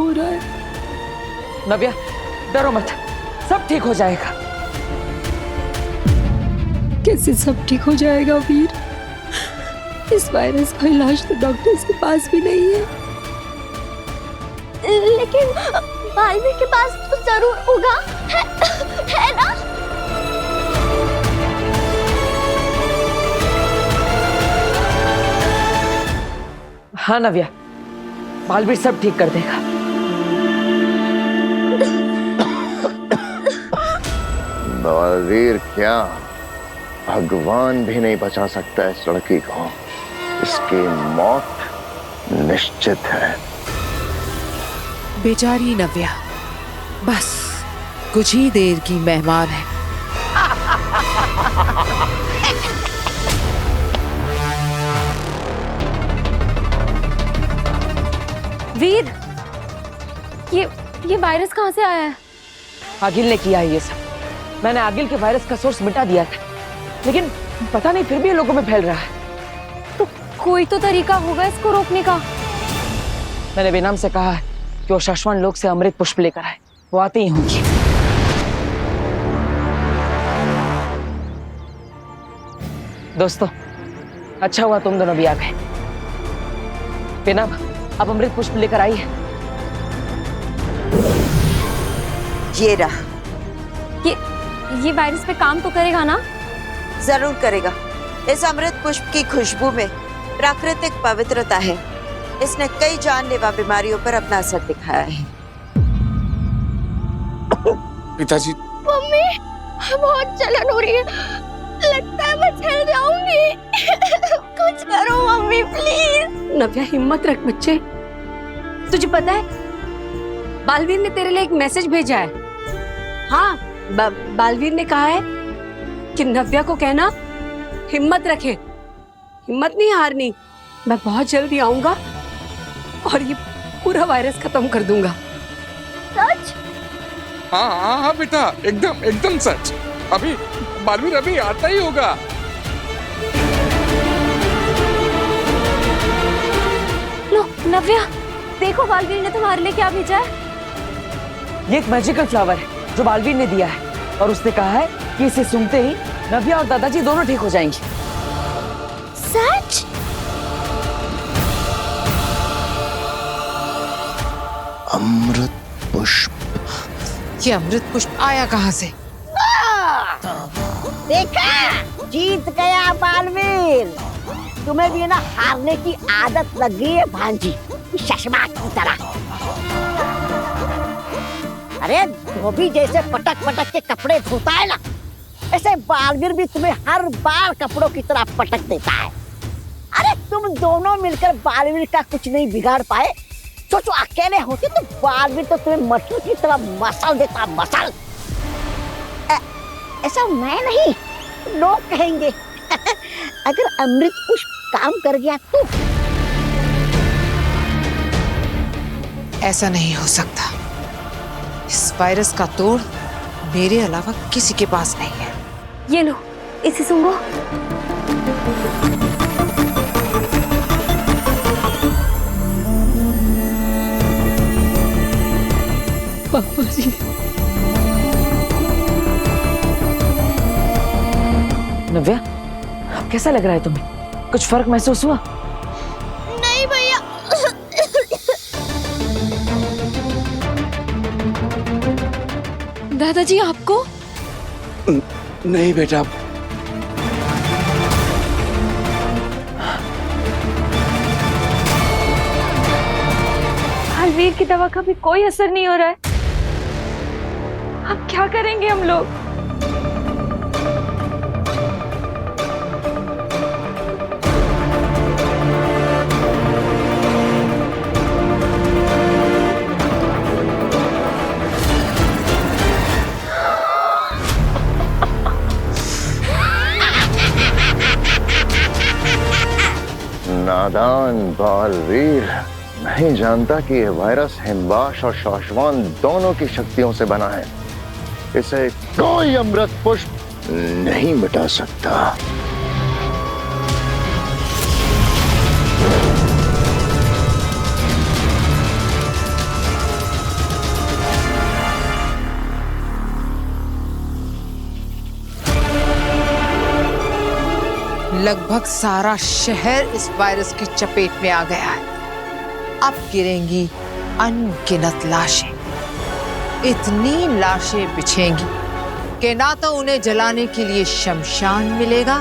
हो रहा है। नव्या, डरो मत, सब ठीक हो जाएगा। कैसे सब ठीक हो जाएगा वीर? इस वायरस का इलाज तो डॉक्टर्स के पास भी नहीं है। लेकिन बालवीर के पास तो जरूर होगा, है ना? हाँ नव्या, बालवीर सब ठीक कर देगा। बालवीर क्या, भगवान भी नहीं बचा सकता इस लड़की को। इसकी मौत निश्चित है। बेचारी नव्या बस कुछ ही देर की मेहमान है। वीर, ये वायरस कहाँ से आया है? आगिल ने किया है ये सब। मैंने आगिल के वायरस का सोर्स मिटा दिया था, लेकिन पता नहीं फिर भी लोगों में फैल रहा है। तो कोई तो तरीका होगा इसको रोकने का। मैंने बेनाम से कहा है कि वो शाश्वत लोक से अमृत पुष्प लेकर आए, वो आते ही होंगी। दोस्तों, अच्छा हुआ तुम दोनों भी आ गए। बेनाम, अब अमृत पुष्प लेकर आई है। ये रहा। ये वायरस पे काम तो करेगा ना? जरूर करेगा। इस अमृत पुष्प की खुशबू में प्राकृतिक पवित्रता है। इसने कई जानलेवा बीमारियों पर अपना असर दिखाया है। पिताजी। मम्मी, बहुत जलन हो रही है, लगता है मैं जल जाऊंगी। कुछ करो मम्मी प्लीज। नव्या हिम्मत रख बच्चे। तुझे पता है बालवीर ने तेरे लिए एक मैसेज भेजा है। हाँ, बालवीर ने कहा है कि नव्या को कहना हिम्मत रखे, हिम्मत नहीं हारनी। मैं बहुत जल्दी आऊंगा और ये पूरा वायरस खत्म कर दूंगा। सच? हाँ हाँ हाँ बेटा, एकदम एकदम सच। अभी बालवीर अभी आता ही होगा। लो नव्या, देखो बालवीर ने तुम्हारे लिए क्या भेजा है। ये एक मैजिकल फ्लावर है जो बालवीर ने दिया है, और उसने कहा है कि इसे सूंघते ही नव्या और दादाजी दोनों ठीक हो जाएंगे। सच? अमृत पुष्प। ये अमृत पुष्प आया कहाँ से? देखा, जीत गया बालवीर। तुम्हें भी ना हारने की आदत लग गई है भांजी, चश्मा की तरह। अरे धोबी जैसे पटक पटक के कपड़े धोता है ना, ऐसे बालवीर भी तुम्हें हर बार कपड़ों की तरह पटक देता है। अरे तुम दोनों मिलकर बालवीर का कुछ नहीं बिगाड़ पाए। सोचो अकेले होते तो बालवीर तो तुम्हें मछली की तरह मसल देता, मसल। ऐसा मैं नहीं, लोग कहेंगे। अगर अमृत पुष्प काम कर गया तो। ऐसा नहीं हो सकता। इस वायरस का तोड़ मेरे अलावा किसी के पास नहीं है। ये लो, इसे सूंघो। पापा जी, नव्या, अब कैसा लग रहा है तुम्हें? कुछ फर्क महसूस हुआ? नहीं भैया। दादाजी आपको? नहीं बेटा। बालवीर की दवा का भी कोई असर नहीं हो रहा है। अब क्या करेंगे हम लोग? नादान बालवीर नहीं जानता कि यह वायरस हिमवाश और शाश्वान दोनों की शक्तियों से बना है। इसे कोई अमृत पुष्प नहीं मिटा सकता। लगभग सारा शहर इस वायरस की चपेट में आ गया है। अब गिरेंगी अनगिनत लाशें, इतनी लाशें बिछेंगी कि ना तो उन्हें जलाने के लिए शमशान मिलेगा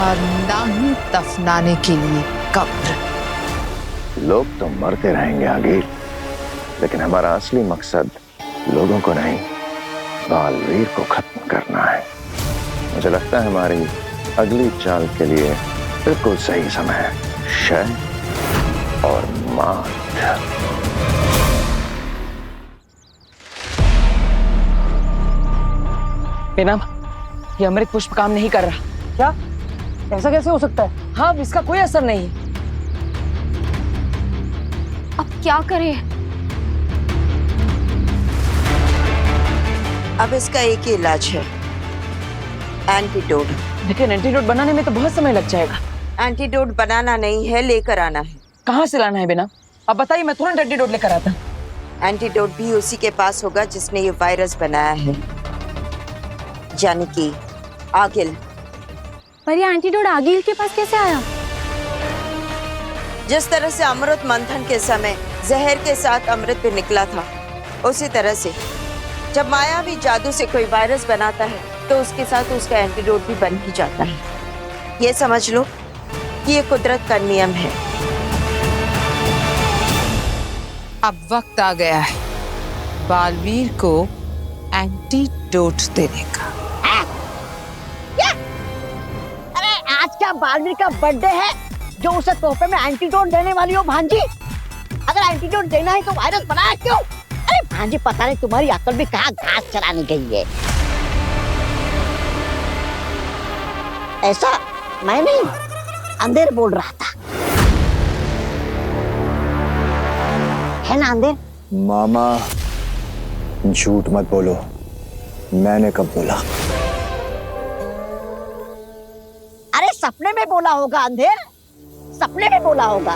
और ना ही दफनाने के लिए कब्र। लोग तो मरते रहेंगे आगे, लेकिन हमारा असली मकसद लोगों को नहीं, बालवीर को खत्म करना है। मुझे लगता है हमारी अगली चाल के लिए बिल्कुल सही समय है, शय और मात। बेनाम, ये अमृत पुष्प काम नहीं कर रहा। क्या? ऐसा कैसे हो सकता है? हाँ, इसका कोई असर नहीं है। अब क्या करें? अब इसका एक ही इलाज है, एंटीडोट। लेकिन एंटीडोट बनाने में तो बहुत समय लग जाएगा। एंटीडोट बनाना नहीं है, लेकर आना है। कहाँ से लाना है बेनाम? अब बताइए, मैं तुरंत एंटीडोट लेकर आता। एंटीडोट भी उसी के पास होगा जिसने ये वायरस बनाया है, यानी कि आगिल। पर ये एंटीडोट आगिल के पास कैसे आया? जिस तरह से अमृत मंथन के समय जहर के साथ अमृत भी निकला था, उसी तरह से जब मायावी जादू से कोई वायरस बनाता है तो उसके साथ उसका एंटीडोट भी बन ही जाता है। ये समझ लो कि ये कुदरत का नियम है। अब वक्त आ गया है बालवीर को एंटीडोट देने का। अरे आज क्या बालवीर का बर्थडे है जो उसे तोहफे में एंटीडोट देने वाली हो भांजी? अगर एंटीडोट देना है तो वायरस बनाया क्यों? अरे भांजी, पता नहीं तुम्हारी अकल भी कहाँ घास चराने गई है। ऐसा मैं नहीं, अंधेर बोल रहा था, है ना अंधेर? मामा झूठ मत बोलो, मैंने कब बोला? अरे सपने में बोला होगा अंधेर, सपने में बोला होगा।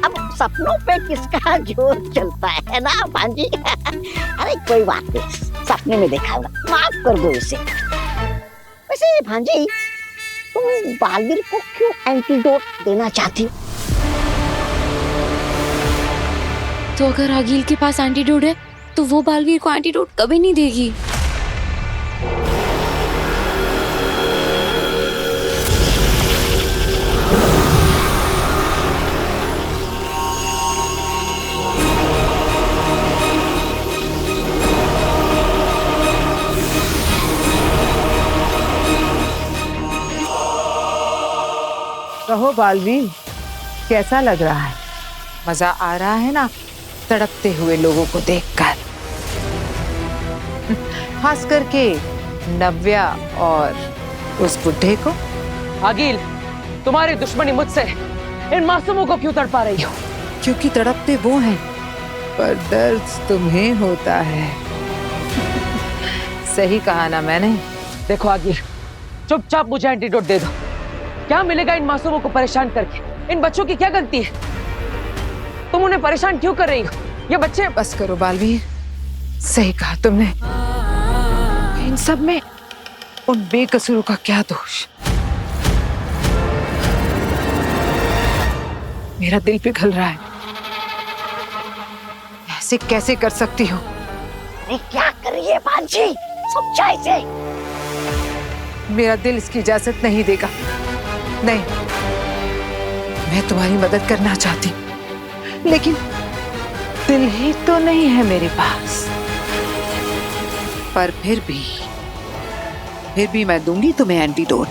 अब सपनों पे किसका जोर चलता है ना भांजी? अरे कोई बात नहीं, सपने में देखा होगा, माफ कर दो इसे। वैसे भांजी, तुम बालवीर को क्यों एंटीडोट देना चाहती हो? तो अगर आगिल के पास एंटीडोट है तो वो बालवीर को एंटीडोट कभी नहीं देगी। कहो बालवीर, कैसा लग रहा है? मजा आ रहा है ना तड़पते हुए लोगों को देखकर? खास करके नव्या और उस बुढ़े को। आगिल, तुम्हारी दुश्मनी मुझसे इन मासूमों को क्यों तड़पा रही हो? क्योंकि तड़पते वो हैं, पर दर्द तुम्हें होता है। सही कहा ना मैंने? देखो आगिल, चुपचाप मुझे एंटीडोट दे दो। क्या मिलेगा इन मासूमों को परेशान करके? इन बच्चों की क्या गलती है? तुम उन्हें परेशान क्यों कर रही हो? ये बच्चे। बस करो बालवीर, सही कहा तुमने। इन सब में उन बेकसूरों का क्या दोष? मेरा दिल पिघल रहा है। ऐसे कैसे कर सकती हो? अरे क्या कर रही है भांजी? समझा इसे। मेरा दिल इसकी इजाजत नहीं देगा। नहीं, मैं तुम्हारी मदद करना चाहती हूँ, लेकिन दिल ही तो नहीं है मेरे पास। पर फिर भी मैं दूंगी तुम्हें एंटीडोट।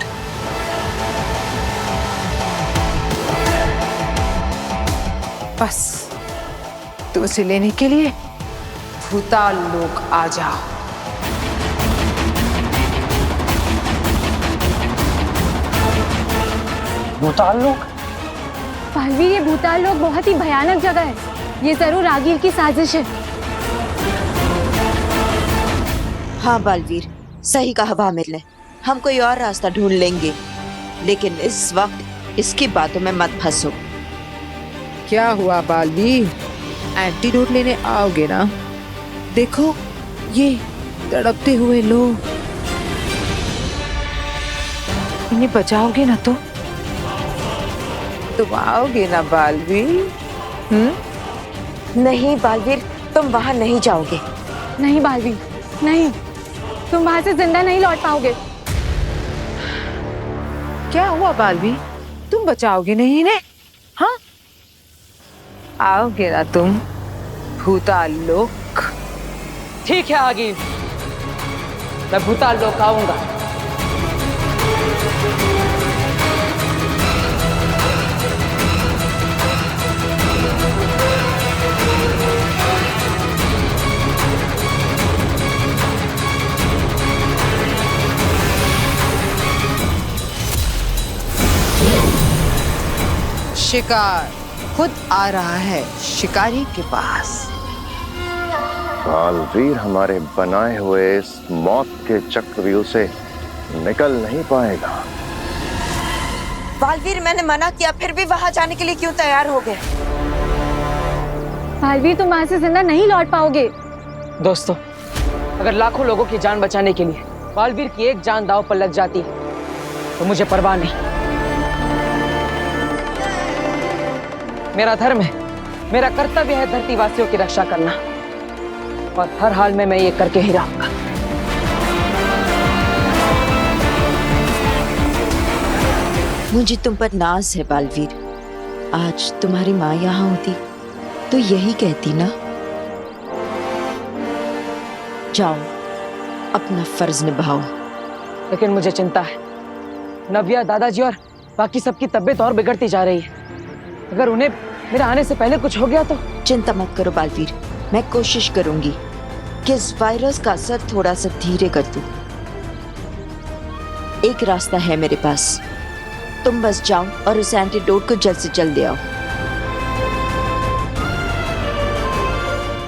बस तुम उसे लेने के लिए भूताल लोग आ जाओ। भूताल लोग? बालवीर, ये भूताल लोग बहुत ही भयानक जगह है। ये जरूर आगिल की साजिश है। हाँ बालवीर, सही कहा भामिर ने। हम कोई और रास्ता ढूंढ लेंगे, लेकिन इस वक्त इसकी बातों में मत फंसो। क्या हुआ बालवीर, एंटीडोट लेने आओगे ना? देखो ये तड़पते हुए लोग। नहीं बचाओगे ना तो तुम आओगे ना बालवीर? नहीं बालवीर, तुम वहां नहीं जाओगे। नहीं बालवीर, नहीं, तुम वहां से जिंदा नहीं लौट पाओगे। क्या हुआ बालवीर, तुम बचाओगे नहीं इन्हें? हाँ, आओगे ना तुम भूताल लोक? ठीक है आगे, मैं भूताल लोक आऊंगा। शिकार खुद आ रहा है शिकारी के पास। बालवीर हमारे बनाए हुए इस मौत के चक्रव्यूह से निकल नहीं पाएगा। बालवीर, मैंने मना किया, फिर भी वहां जाने के लिए क्यों तैयार हो गए? बालवीर, तुम वहां से जिंदा नहीं लौट पाओगे। दोस्तों, अगर लाखों लोगों की जान बचाने के लिए बालवीर की एक जान दांव पर लग जाती तो मुझे परवाह नहीं। मेरा धर्म है, मेरा कर्तव्य है धरतीवासियों की रक्षा करना, और हर हाल में मैं ये करके ही रहूंगा। मुझे तुम पर नाज है बालवीर। आज तुम्हारी माँ यहाँ होती तो यही कहती ना। जाओ, अपना फर्ज निभाओ। लेकिन मुझे चिंता है, नव्या, दादाजी और बाकी सबकी तबीयत और बिगड़ती जा रही है। अगर उन्हें मेरे आने से पहले कुछ हो गया तो? चिंता मत करो बालवीर, मैं कोशिश करूंगी कि इस वायरस का असर थोड़ा सा धीरे कर दूं। एक रास्ता है मेरे पास, तुम बस जाओ और उस एंटीडोट को जल्द से जल्द ले आओ।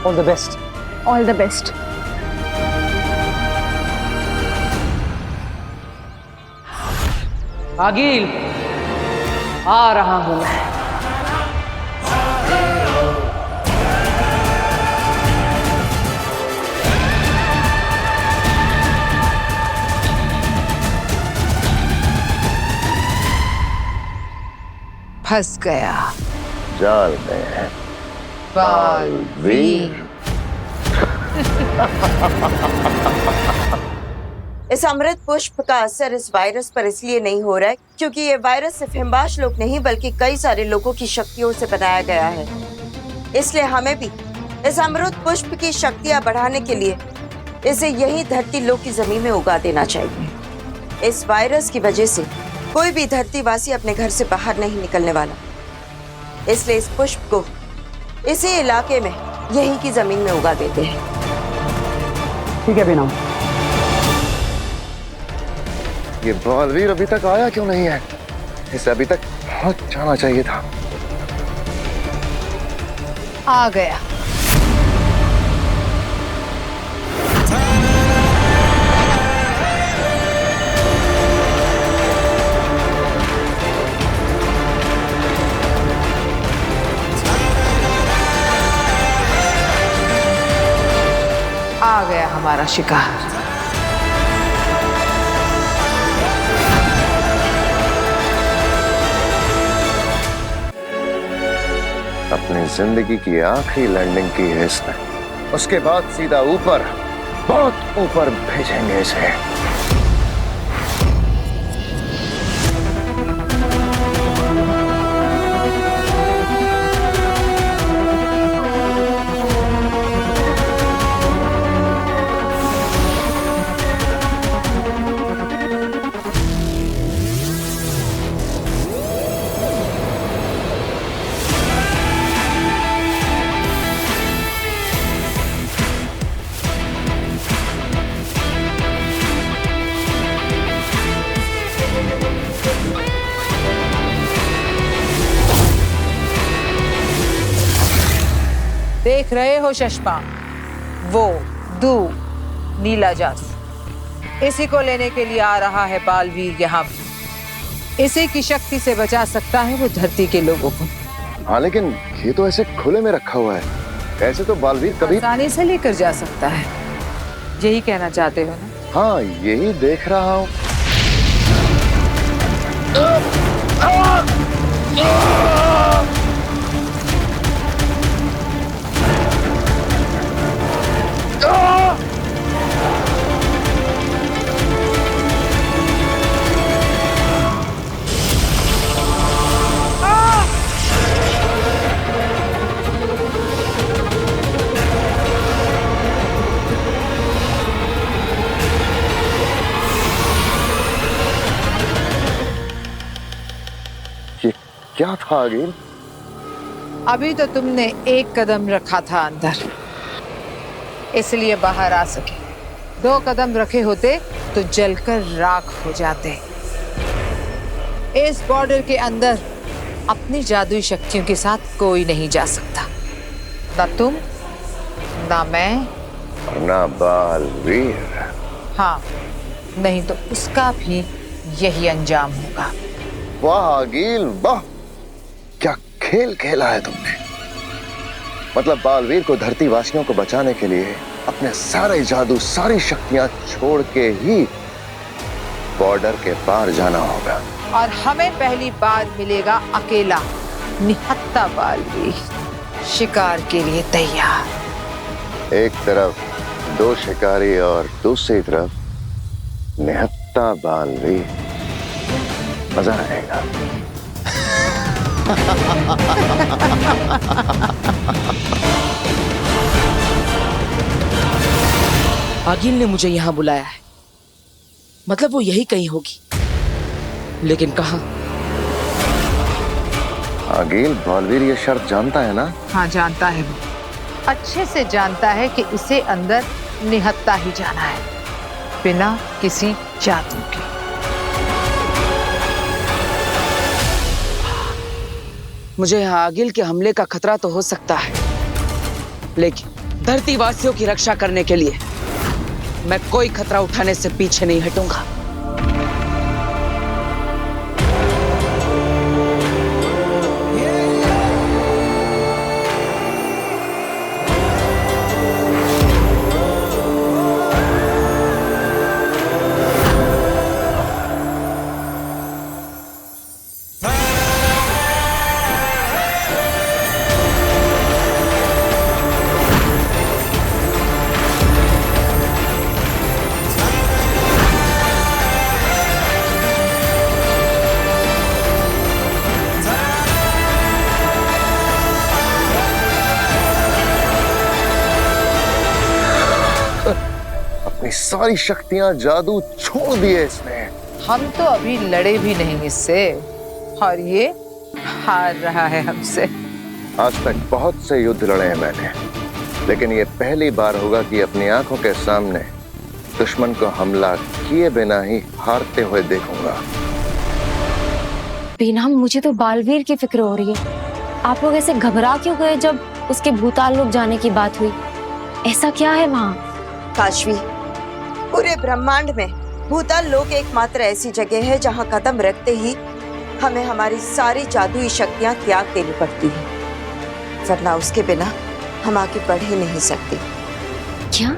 All the best. All the best. आगिल, आ रहा हूं मैं। फंस गया जाल में बालवीर। इस अमृत पुष्प का असर इस वायरस पर इसलिए नहीं हो रहा है क्योंकि ये वायरस सिर्फ हिमबाश लोग नहीं बल्कि कई सारे लोगों की शक्तियों से बनाया गया है। इसलिए हमें भी इस अमृत पुष्प की शक्तियां बढ़ाने के लिए इसे यही धरती लोक की जमीन में उगा देना चाहिए। इस वायरस की वजह से कोई भी धरतीवासी अपने घर से बाहर नहीं निकलने वाला, इसलिए इस पुष्प को इसी इलाके में यही की जमीन में उगा देते हैं। ठीक है बिना। ये बालवीर अभी तक आया क्यों नहीं है? इसे अभी तक पहुंच जाना चाहिए था। आ गया। आ गया हमारा शिकार। अपनी जिंदगी की आखिरी लैंडिंग की है इसने, उसके बाद सीधा ऊपर, बहुत ऊपर भेजेंगे इसे। देख रहे हो चश्मा, वो दू नीला जादू, इसी को लेने के लिए आ रहा है बालवीर यहाँ भी। इसी की शक्ति से बचा सकता है वो धरती के लोगों को। हाँ, लेकिन ये तो ऐसे खुले में रखा हुआ है, ऐसे तो बालवीर कभी आसानी से लेकर जा सकता है, यही कहना चाहते हो ना? हाँ, यही देख रहा हूँ। ये क्या था आगिल? अभी तो तुमने एक कदम रखा था अंदर, इसलिए बाहर आ सके। 2 कदम रखे होते तो जलकर राख हो जाते। इस बॉर्डर के अंदर अपनी जादुई शक्तियों के साथ कोई नहीं जा सकता, ना तुम, ना मैं, ना बालवीर। हाँ, नहीं तो उसका भी यही अंजाम होगा। वाह आगिल वाह, क्या खेल खेला है तुमने। मतलब बालवीर को धरती वासियों को बचाने के लिए अपने सारे जादू, सारी शक्तियां छोड़ के ही बॉर्डर के पार जाना होगा। और हमें पहली बार मिलेगा अकेला निहत्था बालवीर, शिकार के लिए तैयार। एक तरफ 2 शिकारी और दूसरी तरफ निहत्था बालवीर। मजा आएगा। आगिल ने मुझे यहाँ बुलाया है, मतलब वो यही कहीं होगी, लेकिन कहाँ? आगिल, बालवीर ये शर्त जानता है ना? हाँ, जानता है वो, अच्छे से जानता है कि इसे अंदर निहत्था ही जाना है, बिना किसी जादू के। मुझे यहाँ आगिल के हमले का खतरा तो हो सकता है, लेकिन धरती वासियों की रक्षा करने के लिए मैं कोई खतरा उठाने से पीछे नहीं हटूंगा। सारी शक्तियां, जादू छोड़ दिए इसने। हम तो अभी लड़े भी नहीं इससे, और ये हार रहा है हमसे। आज तक बहुत से युद्ध लड़े हैं मैंने, लेकिन ये पहली बार होगा कि अपनी आंखों के सामने दुश्मन को हमला किए बिना ही हारते हुए देखूंगा। बीना, मुझे तो बालवीर की फिक्र हो रही है। आप लोग ऐसे घबरा क्यों गए जब उसके भूताल लोक जाने की बात हुई? ऐसा क्या है वहाँ? काशवी, पूरे ब्रह्मांड में भूताल लोक एकमात्र ऐसी जगह है जहाँ कदम रखते ही हमें हमारी सारी जादुई शक्तियाँ त्याग देनी पड़ती है, वरना उसके बिना हम आगे बढ़ ही नहीं सकते। क्या?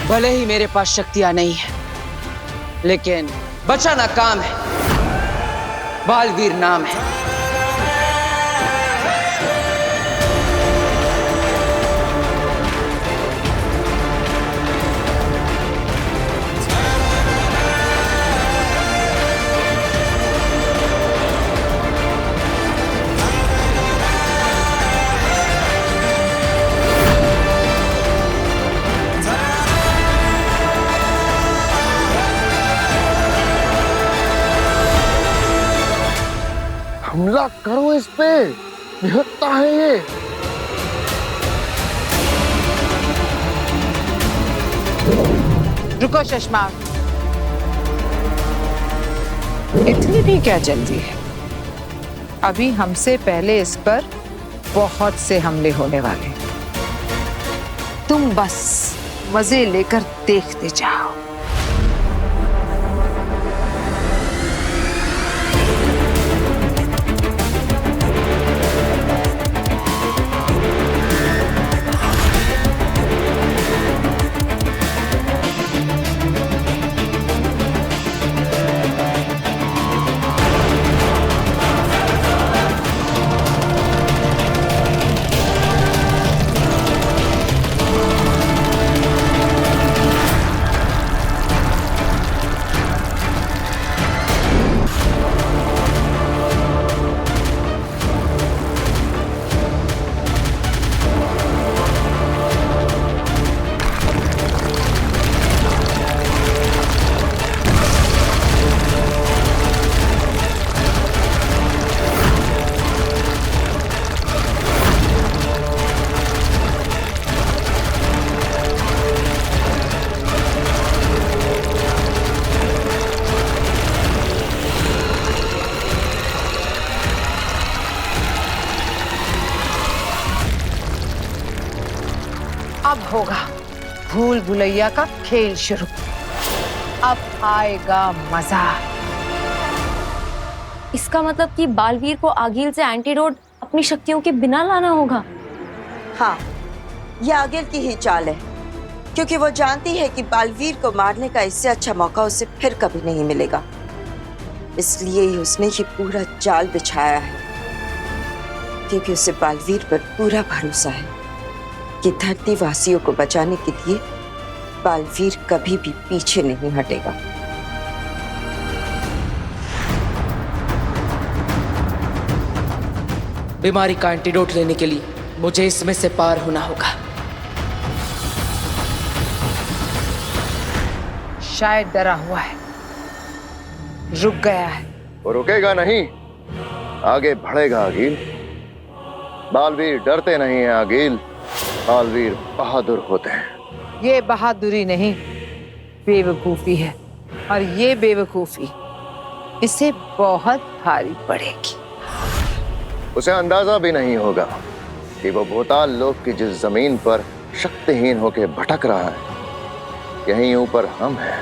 भले ही मेरे पास शक्तियां नहीं है, लेकिन बचाना काम है। बालवीर नाम है। करो इस पे, निहत्था है ये। रुको चश्मा, इतनी भी क्या जल्दी है? अभी हमसे पहले इस पर बहुत से हमले होने वाले। तुम बस मजे लेकर देखते जाओ। अब होगा भूल भुलैया का खेल शुरू। अब आएगा मजा। इसका मतलब कि बालवीर को आगिल से एंटीडोट अपनी शक्तियों के बिना लाना होगा। हाँ, ये आगिल की ही चाल है, क्योंकि वो जानती है कि बालवीर को मारने का इससे अच्छा मौका उसे फिर कभी नहीं मिलेगा। इसलिए ही उसने ये पूरा जाल बिछाया है, क्योंकि उसे बालवीर पर पूरा भरोसा है कि धरती वासियों को बचाने के लिए बालवीर कभी भी पीछे नहीं हटेगा। बीमारी का एंटीडोट लेने के लिए मुझे इसमें से पार होना होगा। शायद डरा हुआ है, रुक गया है। वो रुकेगा नहीं, आगे बढ़ेगा आगिल। बालवीर डरते नहीं है आगिल, बालवीर बहादुर होते हैं। ये बहादुरी नहीं, बेवकूफी है, और ये बेवकूफी इसे बहुत भारी पड़ेगी। उसे अंदाजा भी नहीं होगा कि वो भूताल लोक की जिस जमीन पर शक्तिहीन होकर भटक रहा है, यहीं ऊपर हम हैं,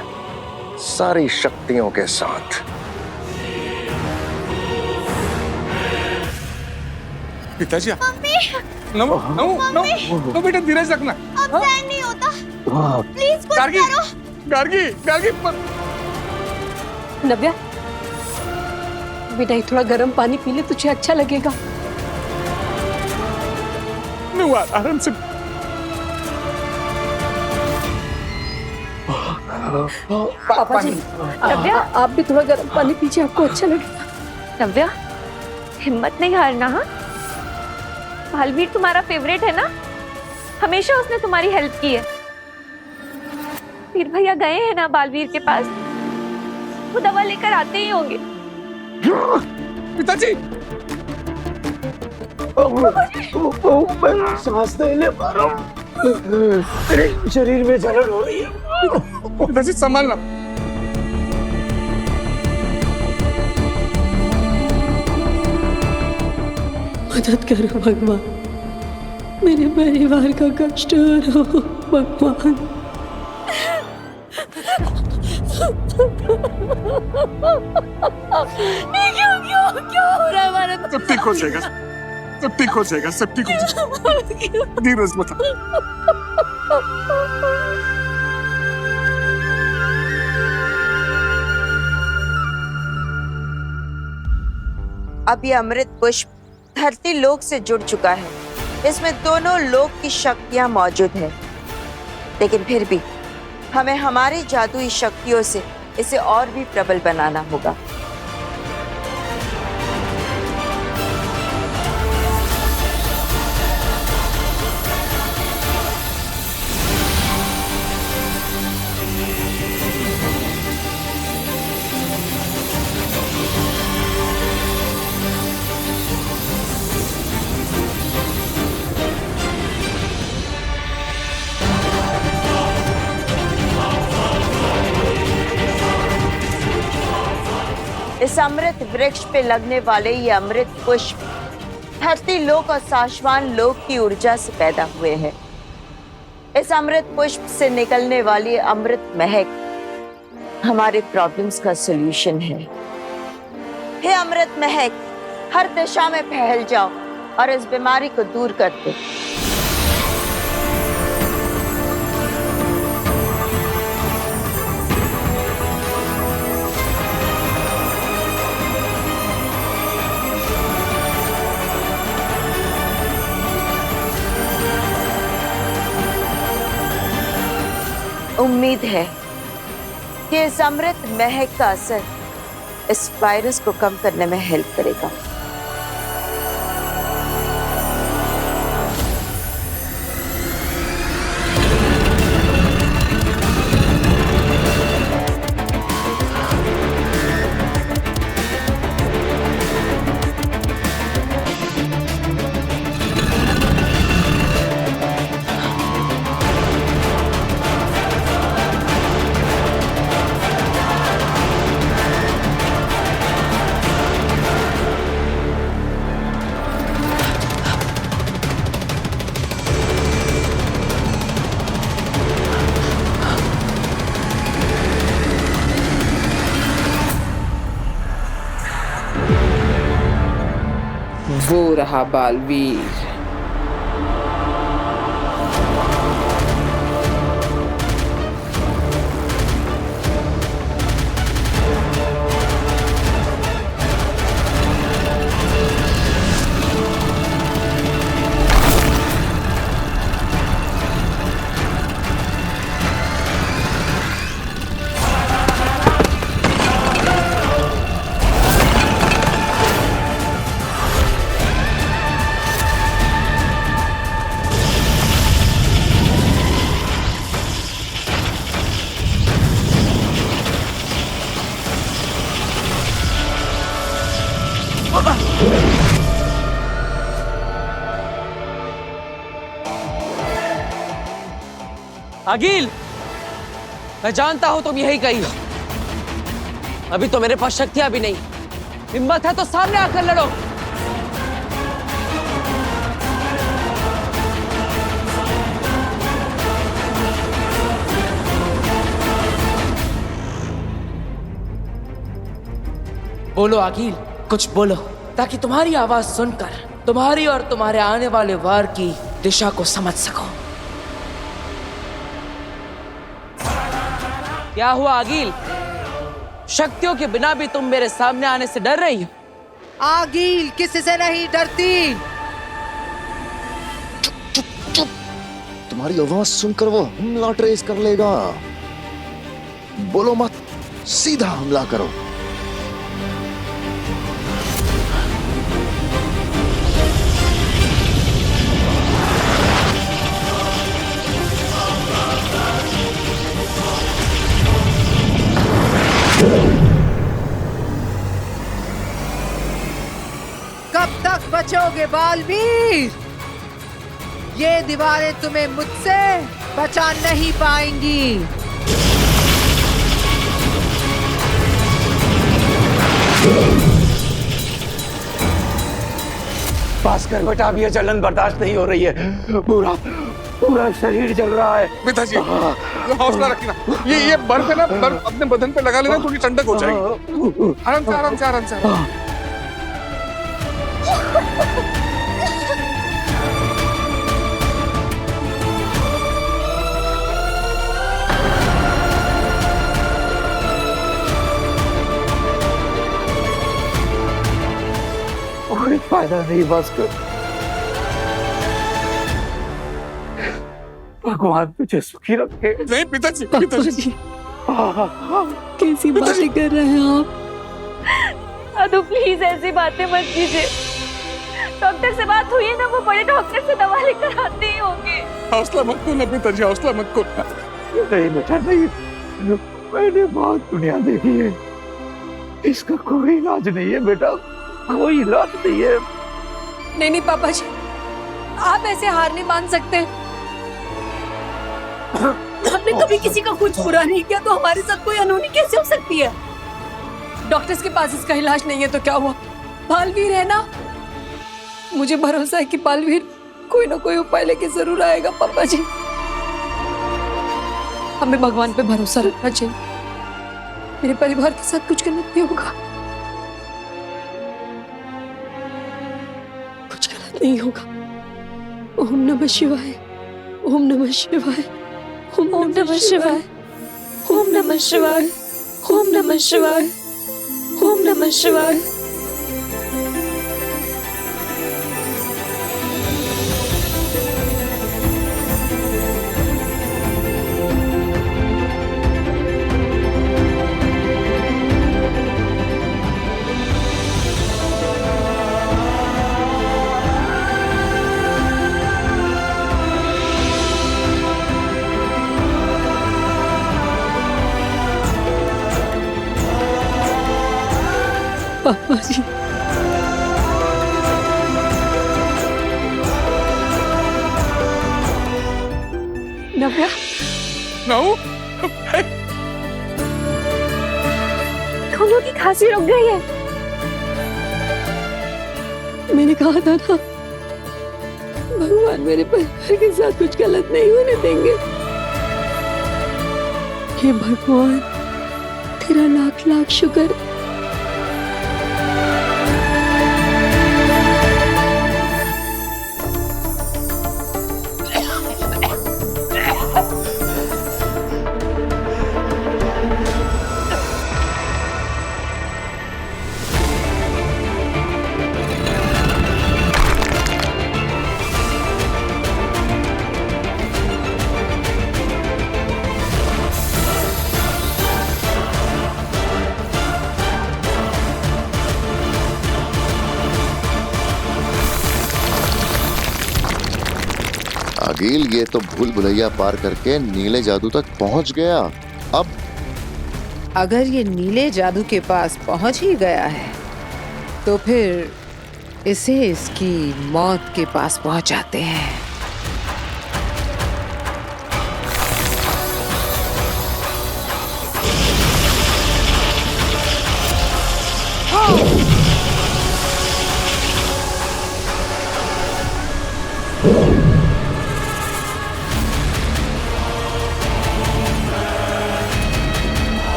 सारी शक्तियों के साथ। पिताजी, नमो नमो नमो बेटा, धीरज रखना। अब सहन नहीं होता, प्लीज कुछ गार्गी, करो। गार्गी, गार्गी पर। नव्या, बेटा ये थोड़ा गर्म पानी पी ले, तुझे अच्छा लगेगा। आराम से। पापा जी, नव्या आप भी थोड़ा गर्म पानी पीजिए, आपको अच्छा लगेगा। नव्या, हिम्मत नहीं हारना। हाँ, बालवीर तुम्हारा फेवरेट है ना, हमेशा उसने तुम्हारी हेल्प की है। फिर भैया गए हैं ना बालवीर के पास, वो दवा लेकर आते ही होंगे। पिताजी, मैं सांस नहीं ले पा रहा हूँ, मेरे शरीर में जलन हो रही है। पिताजी संभालना। मदद करो भगवान, मेरे परिवार का कष्ट हरो भगवान। क्यों हो रहा है हमारे? सब ठीक हो जाएगा, सब ठीक हो जाएगा, सब ठीक हो जाएगा। धीरज बता। अब ये अमृत पुष्प धरती लोक से जुड़ चुका है। इसमें दोनों लोक की शक्तियां मौजूद हैं, लेकिन फिर भी हमें हमारी जादुई शक्तियों से इसे और भी प्रबल बनाना होगा। इस अमृत वृक्ष पे लगने वाले ये अमृत पुष्प धरती लोक और शाश्वत लोक की ऊर्जा से पैदा हुए हैं। इस अमृत पुष्प से निकलने वाली अमृत महक हमारे प्रॉब्लम्स का सॉल्यूशन है। हे अमृत महक, हर दिशा में फैल जाओ और इस बीमारी को दूर कर दो। उम्मीद है कि इस अमृत महक का असर इस वायरस को कम करने में हेल्प करेगा। वो रहा बालवीर। अगिल, मैं जानता हूं तुम यही कही हो। अभी तो मेरे पास शक्तियां भी नहीं। हिम्मत है तो सामने आकर लड़ो। बोलो अगिल, कुछ बोलो ताकि तुम्हारी आवाज सुनकर तुम्हारी और तुम्हारे आने वाले वार की दिशा को समझ सको। क्या हुआ अगिल? शक्तियों के बिना भी तुम मेरे सामने आने से डर रही हो? आगिल किसी से नहीं डरती। तुम्हारी आवाज सुनकर वो हमला ट्रेस कर लेगा। बोलो मत, सीधा हमला करो। कब तक बचोगे बालवीर? ये दीवारें तुम्हें मुझसे बचा नहीं पाएंगी। पास कर बेटा, अब ये जलन बर्दाश्त नहीं हो रही है। पूरा पूरा शरीर जल रहा है। पिताजी हौसला रखना। ये बर्फ है ना, बर्फ अपने बदन पे लगा लेना, थोड़ी ठंडक हो जाएगी। आराम से आराम से आराम से। कोई फायदा नहीं, बस कर। भगवान तुझे सुखी रखे। नहीं पिताजी, पिताजी कैसी बातें कर रहे हैं आप? अदु प्लीज ऐसी बातें मत कीजिए। डॉक्टर से बात हुई है ना, वो बड़े डॉक्टर से दवा लेकर आते ही होंगे। हौसला मत खोना पिताजी, हौसला मत खोना। नहीं बेटा नहीं, मैंने बहुत दुनिया देखी है। इसका कोई इलाज नहीं है बेटा, कोई इलाज नहीं है। नहीं पापा जी, आप ऐसे हार नहीं मान सकते। हमने कभी किसी का कुछ बुरा नहीं किया, तो हमारे साथ कोई अनहोनी कैसे हो सकती है? डॉक्टर्स के पास इसका इलाज नहीं है तो क्या हुआ? बालवीर है ना, मुझे भरोसा है कि बालवीर कोई ना कोई उपाय लेके जरूर आएगा। पापा जी, हमें भगवान पे भरोसा रखना चाहिए। मेरे परिवार के साथ कुछ गलत नहीं होगा, कुछ गलत नहीं होगा। ओम नमः शिवाय, ओम नमः शिवाय, ओम नमः शिवाय, ओम नमः शिवाय, ओम नमः शिवाय, ओम नमः शिवाय। पापा जी, नव्या, नऊ, दोनों की खांसी रुक गई है। मैंने कहा था ना, भगवान मेरे परिवार के साथ कुछ गलत नहीं होने देंगे। हे भगवान, तेरा लाख लाख शुक्र। आगिल, ये तो भूल भुलैया पार करके नीले जादू तक पहुंच गया। अब अगर ये नीले जादू के पास पहुंच ही गया है तो फिर इसे इसकी मौत के पास पहुंचाते हैं।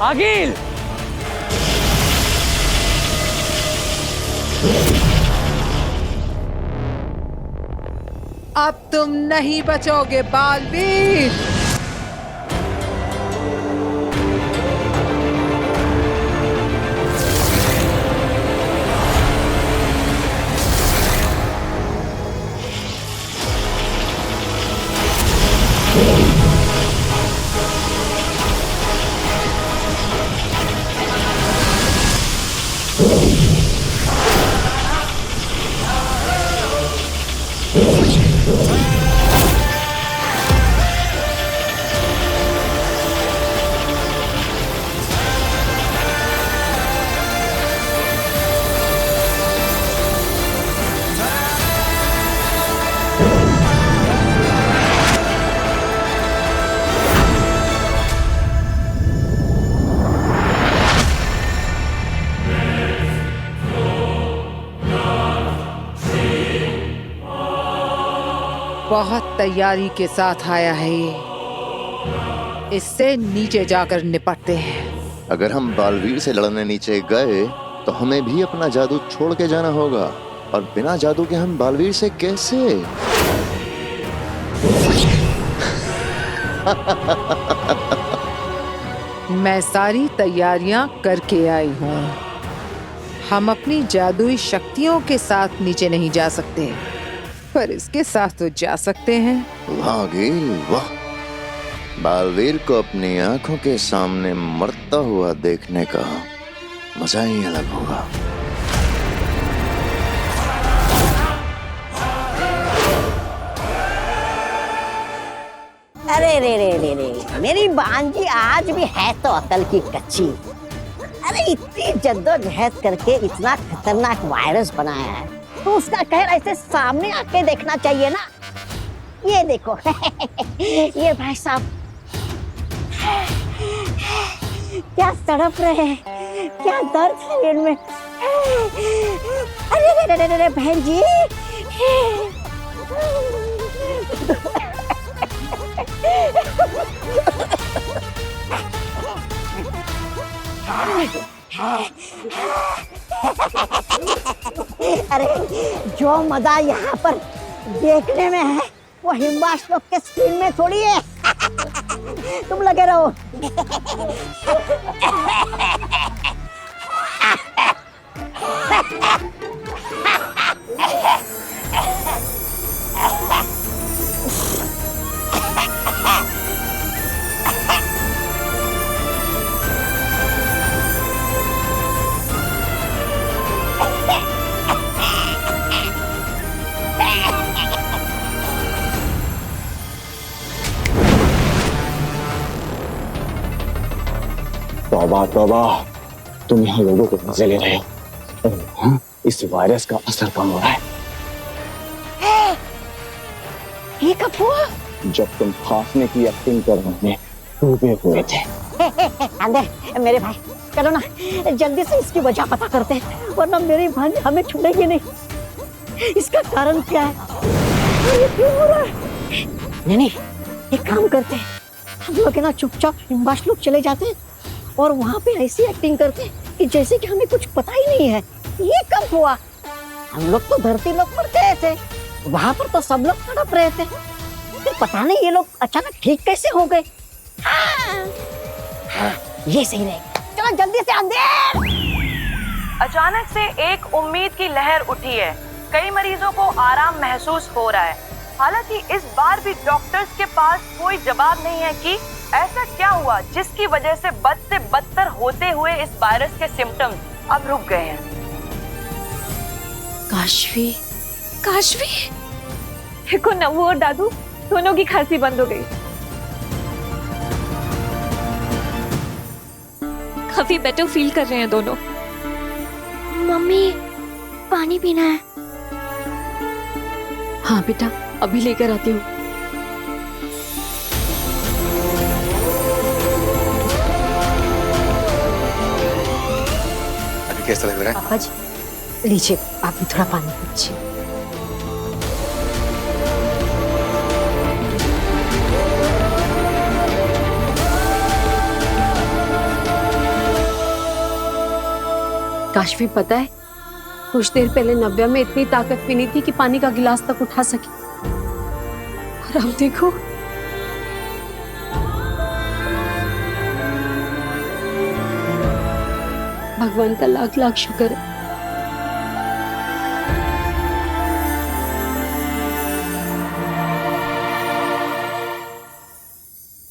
आगिल, अब तुम नहीं बचोगे बालवीर। बहुत तैयारी के साथ आया है ये। इससे नीचे जाकर निपटते हैं। अगर हम बालवीर से लड़ने नीचे गए तो हमें भी अपना जादू छोड़ के जाना होगा, और बिना जादू के हम बालवीर से कैसे? मैं सारी तैयारियां करके आई हूँ। हम अपनी जादुई शक्तियों के साथ नीचे नहीं जा सकते, पर इसके साथ तो जा सकते हैं। वाह गिल, वाह! बालवीर को अपनी आंखों के सामने मरता हुआ देखने का मजा ही अलग होगा। अरे रे रे रे रे, मेरी भांजी आज भी है तो अकल की कच्ची। अरे इतनी जद्दोजहद करके इतना खतरनाक वायरस बनाया है, तो उसका कहर ऐसे सामने आके देखना चाहिए ना। ये देखो ये भाई साहब क्या तड़प रहे हैं, क्या दर्द है इनमें। अरे अरे अरे अरे बहन जी अरे जो मजा यहाँ पर देखने में है वो हिमवास लोग के स्क्रीन में थोड़ी है। तुम लगे रहो। तौबा तौबा, तुम यहाँ लोगों को मजे ले रहे हो। हाँ, इस वायरस का असर कम हो रहा है। ये कब हुआ? जब तुम फांसने की एक्टिंग कर रहे डूबे हुए थे। अंदर मेरे भाई, चलो ना जल्दी से इसकी वजह पता करते हैं, वरना मेरी भांजी हमें छोड़ेगी नहीं। इसका कारण क्या है और ये क्यों हो रहा है? नहीं, एक काम करते हैं, हम लोग ना चुपचाप हिमवास लोग चले जाते हैं और वहाँ पे ऐसी एक्टिंग करते हैं कि जैसे कि हमें कुछ पता ही नहीं है। ये कब हुआ? हम लोग तो धरती लोग पर गए थे, वहाँ पर तो सब लोग तड़प रहे थे, फिर पता नहीं ये लोग अचानक ठीक कैसे हो गए। हाँ, ये सही रहेगा। चलो जल्दी से अंदर। अचानक से एक उम्मीद की लहर उठी है। कई मरीजों को आराम महसूस हो रहा है। हालांकि इस बार भी डॉक्टर्स के पास कोई जवाब नहीं है कि ऐसा क्या हुआ जिसकी वजह से बद से बदतर होते हुए इस वायरस के सिम्टम्स अब रुक गए हैं। काशवी, काशवी, देखो नव्वू और दादू दोनों की खांसी बंद हो गई। काफी बेटर फील कर रहे हैं दोनों। मम्मी पानी पीना है। हाँ बेटा, अभी लेकर आती हूँ। अभी कैसा लग रहा है? पापा जी लीजिए, आप भी थोड़ा पानी पीजिए। काशवी, पता है कुछ देर पहले नव्या में इतनी ताकत भी नहीं थी कि पानी का गिलास तक उठा सके, और अब देखो। भगवान का लाख लाख शुक्र है।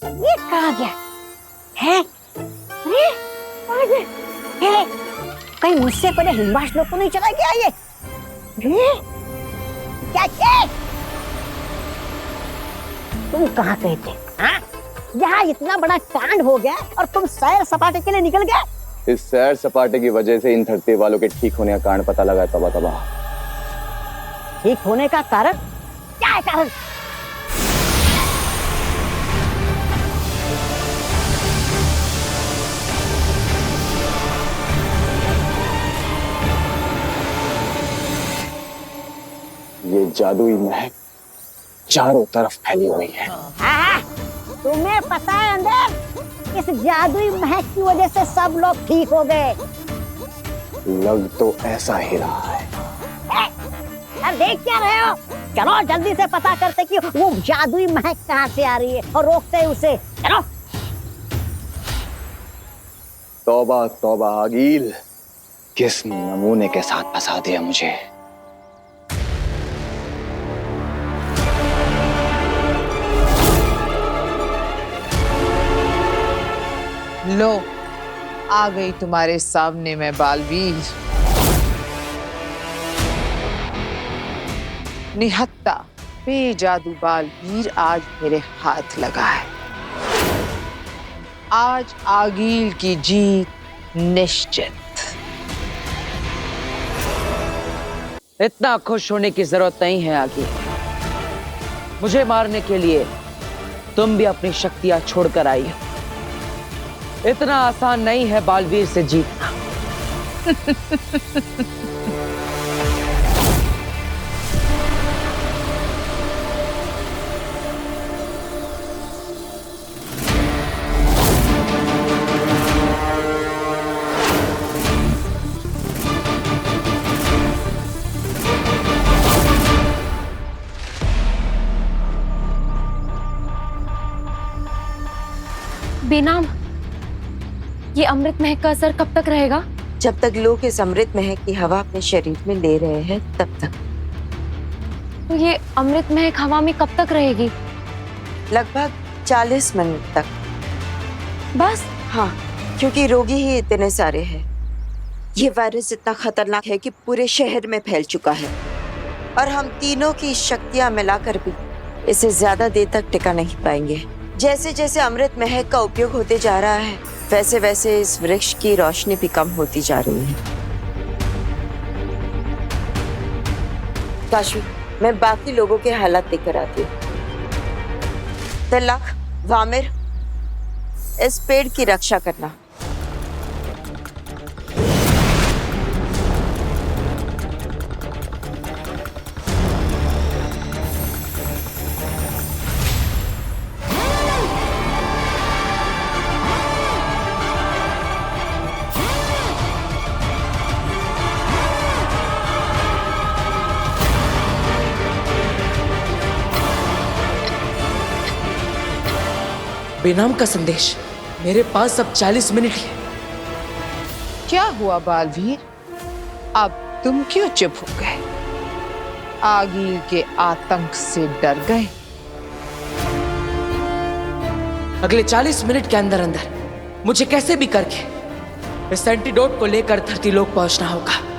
ये कहाँ गया है? अरे कहीं मुझसे पहले हिमवास लोग को नहीं चला गया ये? क्या तुम कहाँ गए थे? हाँ? यहाँ इतना बड़ा कांड हो गया और तुम सैर सपाटे के लिए निकल गए। इस सैर सपाटे की वजह से इन धरती वालों के ठीक होने का कारण पता लगा। तबा तबा, ठीक होने का कारण क्या है? कारण ये जादुई महक चारों तरफ फैली हुई है। हाँ, तुम्हें पता है अंदर, इस जादुई महक की वजह से सब लोग ठीक हो गए। लग तो ऐसा ही रहा है। अब देख क्या रहे हो? चलो जल्दी से पता करते कि वो जादुई महक कहाँ से आ रही है और रोकते हैं उसे। चलो। तौबा तौबा आगील, किस नमूने के साथ फंसा दिया मुझे। लो, आ गई तुम्हारे सामने मैं बालवीर। निहत्ता बेजादू बालवीर आज मेरे हाथ लगा है। आज आगील की जीत निश्चित। इतना खुश होने की जरूरत नहीं है आगे। मुझे मारने के लिए तुम भी अपनी शक्तियां छोड़कर आई हो। इतना आसान नहीं है बालवीर से जीतना। बेनाम, ये अमृत महक का असर कब तक रहेगा? जब तक लोग इस अमृत महक की हवा अपने शरीर में ले रहे हैं तब तक। तो ये अमृत महक हवा में कब तक रहेगी? लगभग 40 मिनट तक। बस? हाँ, क्योंकि रोगी ही इतने सारे हैं। ये वायरस इतना खतरनाक है कि पूरे शहर में फैल चुका है और हम तीनों की शक्तियां मिलाकर भी इसे ज्यादा देर तक टिका नहीं पाएंगे। जैसे जैसे अमृत महक का उपयोग होते जा रहा है वैसे वैसे इस वृक्ष की रोशनी भी कम होती जा रही है। काशवी, मैं बाकी लोगों के हालात लेकर आती हूँ। तिलक, वामिर, इस पेड़ की रक्षा करना। बेनाम का संदेश मेरे पास अब 40 मिनट है। क्या हुआ बालवीर? अब तुम क्यों चुप हो गए? आगील के आतंक से डर गए? अगले 40 मिनट के अंदर अंदर मुझे कैसे भी करके इस एंटीडोट को लेकर धरती लोक पहुंचना होगा।